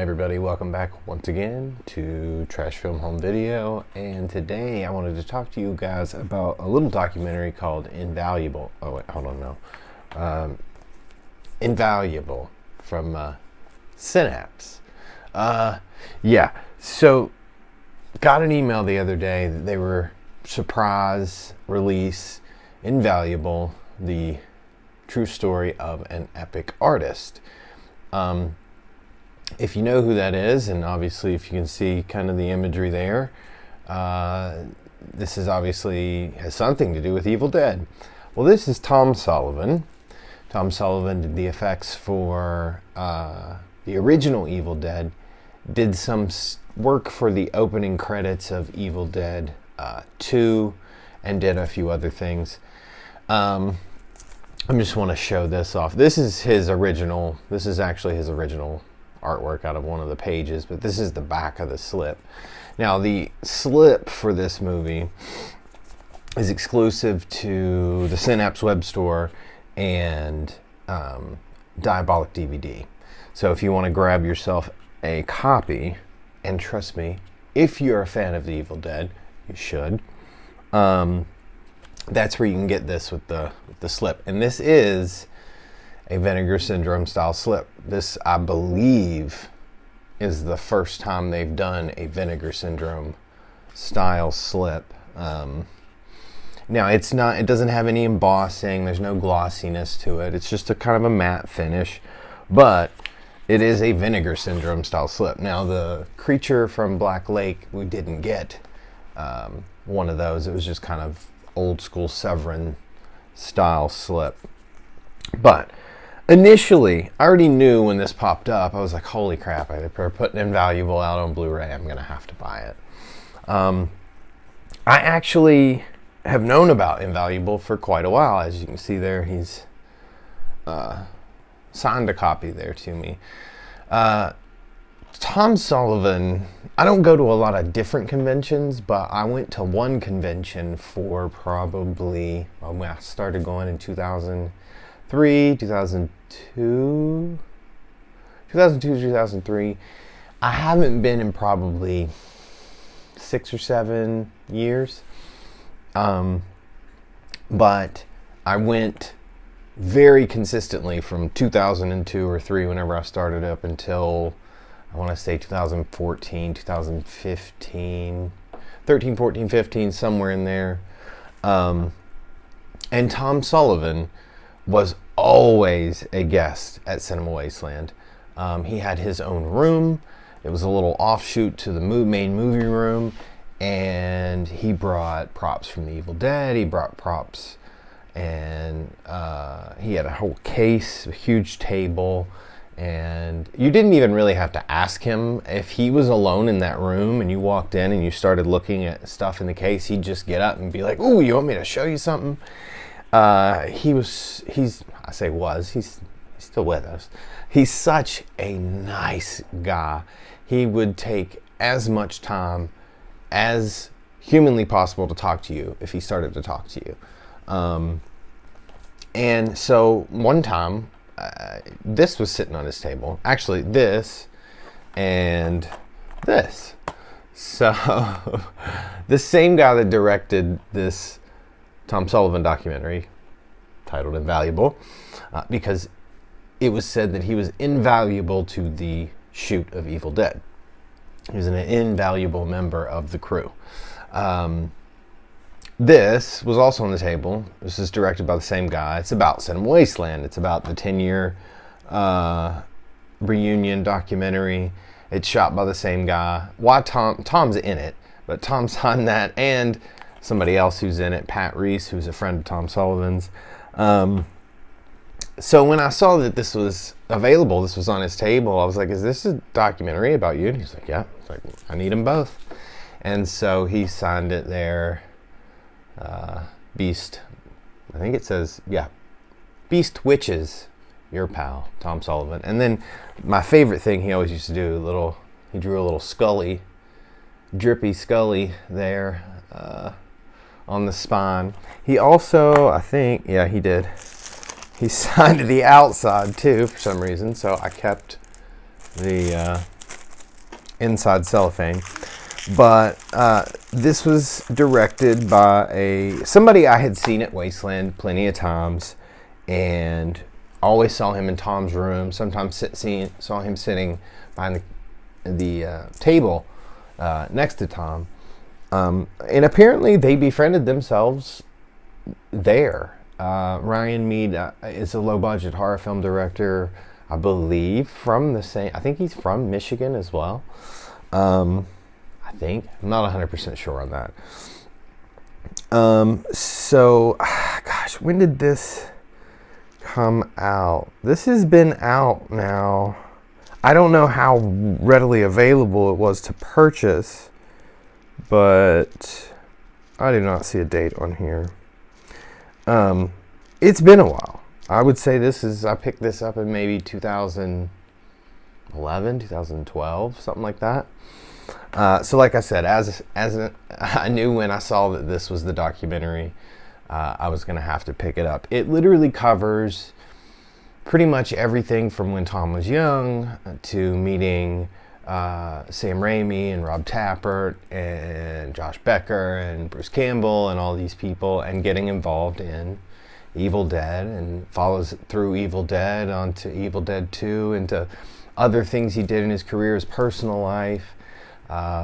everybody, welcome back once again to Trash Film Home Video, and today I wanted to talk to you guys about a little documentary called Invaluable. Oh wait, hold on, no. Invaluable from Synapse. So got an email the other day that they were surprise release Invaluable, the true story of an epic artist. If you know who that is, and obviously if you can see kind of the imagery there, this is obviously has something to do with Evil Dead. Well, this is Tom Sullivan. Tom Sullivan did the effects for the original Evil Dead, did some work for the opening credits of Evil Dead 2, and did a few other things. I just want to show this off. This is his original, this is actually his original artwork out of one of the pages, but this is the back of the slip. Now, the slip for this movie is exclusive to the Synapse web store and Diabolic DVD. So if you want to grab yourself a copy, and trust me, if you're a fan of the Evil Dead, you should. That's where you can get this with the slip. And this is a Vinegar Syndrome style slip. This, I believe, is the first time they've done a Vinegar Syndrome style slip. Now it doesn't have any embossing, there's no glossiness to it. It's just a kind of a matte finish, but it is a Vinegar Syndrome style slip. Now, the Creature from Black Lake, we didn't get one of those. It was just kind of old school Severin style slip. But initially, I already knew when this popped up, I was like, holy crap, they're putting Invaluable out on Blu-ray. I'm going to have to buy it. I actually have known about Invaluable for quite a while. As you can see there, he's signed a copy there to me. Tom Sullivan, I don't go to a lot of different conventions, but I went to one convention for probably, I started going in 2003, 2003. I haven't been in probably 6 or 7 years. But I went very consistently from 2002 or 3, whenever I started, up until, I want to say 2014, 2015, 13, 14, 15, somewhere in there. And Tom Sullivan was always a guest at Cinema Wasteland. He had his own room. It was a little offshoot to the main movie room, and he brought props from the Evil Dead. He brought props, and he had a whole case, a huge table, and you didn't even really have to ask him. If he was alone in that room and you walked in and you started looking at stuff in the case, he'd just get up and be like, "Ooh, you want me to show you something?" He's still with us. He's such a nice guy. He would take as much time as humanly possible to talk to you if he started to talk to you. And so one time, this was sitting on his table. Actually, this and this. So the same guy that directed this Tom Sullivan documentary titled Invaluable, because it was said that he was invaluable to the shoot of Evil Dead. He was an invaluable member of the crew. This was also on the table. This is directed by the same guy. It's about Cinema Wasteland. It's about the 10-year reunion documentary. It's shot by the same guy. Why Tom's in it, but Tom signed that, and somebody else who's in it, Pat Reese, who's a friend of Tom Sullivan's. So when I saw that this was available, this was on his table, I was like, is this a documentary about you? And he's like, yeah. I was like, I need them both. And so he signed it there. Beast, I think it says, yeah, Beast Witches, your pal, Tom Sullivan. And then my favorite thing he always used to do, he drew a little Scully, drippy Scully there on the spine. He also, I think, yeah, he did. He signed the outside too for some reason, so I kept the inside cellophane. But this was directed by somebody I had seen at Wasteland plenty of times, and always saw him in Tom's room. Sometimes saw him sitting behind the table next to Tom. And apparently they befriended themselves there. Ryan Meade is a low-budget horror film director, I believe, I think he's from Michigan as well. I'm not 100% sure on that. So, gosh, when did this come out? This has been out now. I don't know how readily available it was to purchase, but I do not see a date on here. It's been a while. I would say I picked this up in maybe 2011, 2012, something like that. So like I said, I knew when I saw that this was the documentary, I was going to have to pick it up. It literally covers pretty much everything from when Tom was young to meeting Sam Raimi and Rob Tappert and Josh Becker and Bruce Campbell and all these people, and getting involved in Evil Dead, and follows through Evil Dead onto Evil Dead 2, into other things he did in his career, his personal life.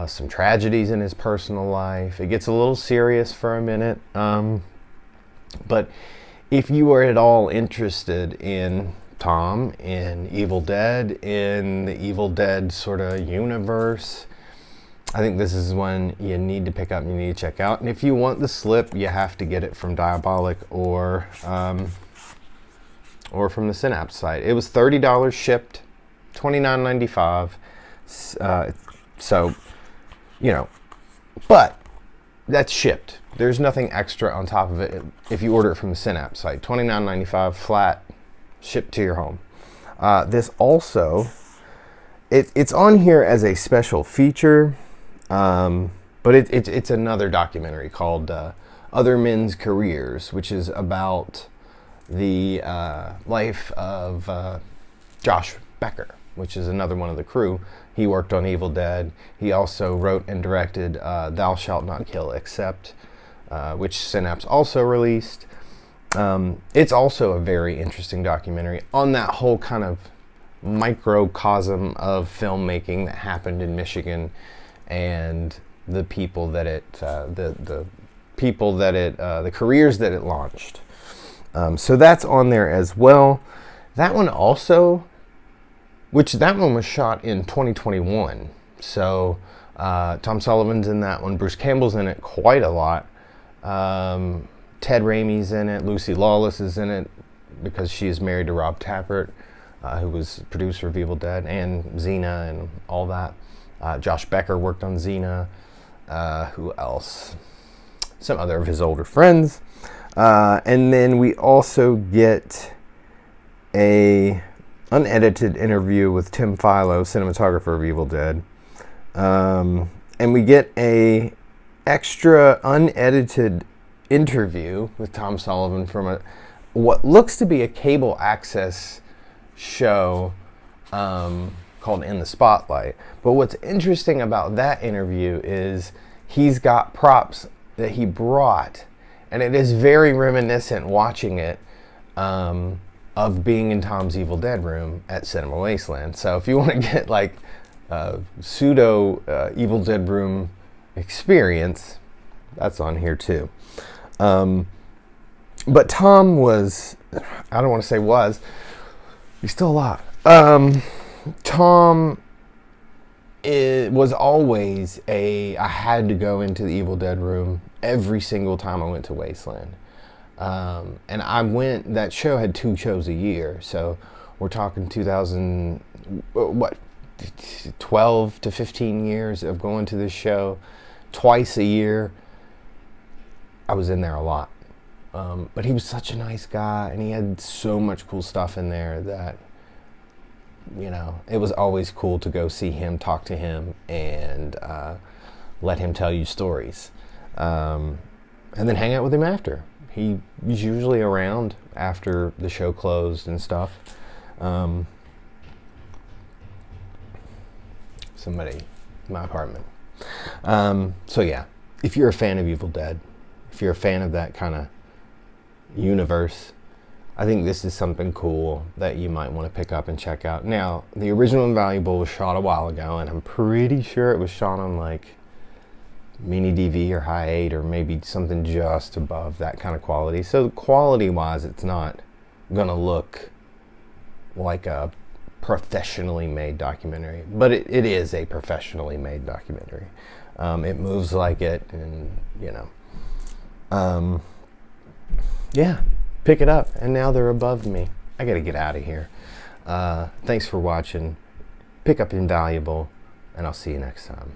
Some tragedies in his personal life. It gets a little serious for a minute. But if you are at all interested in Tom, in Evil Dead, in the Evil Dead sort of universe, I think this is one you need to pick up and you need to check out. And if you want the slip, you have to get it from Diabolic or from the Synapse site. It was $30 shipped, $29.95. So, but that's shipped. There's nothing extra on top of it if you order it from the Synapse site. $29.95 flat, shipped to your home. This also, it's on here as a special feature, but it's another documentary called Other Men's Careers, which is about the life of Josh Becker, which is another one of the crew. He worked on Evil Dead. He also wrote and directed Thou Shalt Not Kill Except, which Synapse also released. It's also a very interesting documentary on that whole kind of microcosm of filmmaking that happened in Michigan, and the people that the careers that it launched. So that's on there as well. That one also, that one was shot in 2021. So Tom Sullivan's in that one. Bruce Campbell's in it quite a lot. Ted Raimi's in it. Lucy Lawless is in it because she is married to Rob Tappert, who was producer of Evil Dead and Xena and all that. Josh Becker worked on Xena. Who else? Some other of his older friends. And then we also get a unedited interview with Tim Philo, cinematographer of Evil Dead. And we get a extra unedited interview with Tom Sullivan from what looks to be a cable access show called In the Spotlight. But what's interesting about that interview is he's got props that he brought, and it is very reminiscent watching it of being in Tom's Evil Dead room at Cinema Wasteland. So if you want to get like a pseudo Evil Dead room experience, that's on here too. But Tom was, I don't want to say was, he's still alive. Tom was always I had to go into the Evil Dead room every single time I went to Wasteland. And that show had 2 shows a year. So we're talking 12 to 15 years of going to this show twice a year. I was in there a lot. But he was such a nice guy, and he had so much cool stuff in there that, it was always cool to go see him, talk to him, and let him tell you stories. And then hang out with him after. He was usually around after the show closed and stuff. Somebody my apartment. So yeah, if you're a fan of Evil Dead, if you're a fan of that kind of universe, I think this is something cool that you might want to pick up and check out. Now, the original Invaluable was shot a while ago, and I'm pretty sure it was shot on like mini DV or high 8 or maybe something just above that kind of quality. So quality-wise, it's not gonna look like a professionally made documentary, but it is a professionally made documentary. It moves like it, and you know, yeah, pick it up. And now they're above me. I gotta get out of here. Thanks for watching. Pick up Invaluable, and I'll see you next time.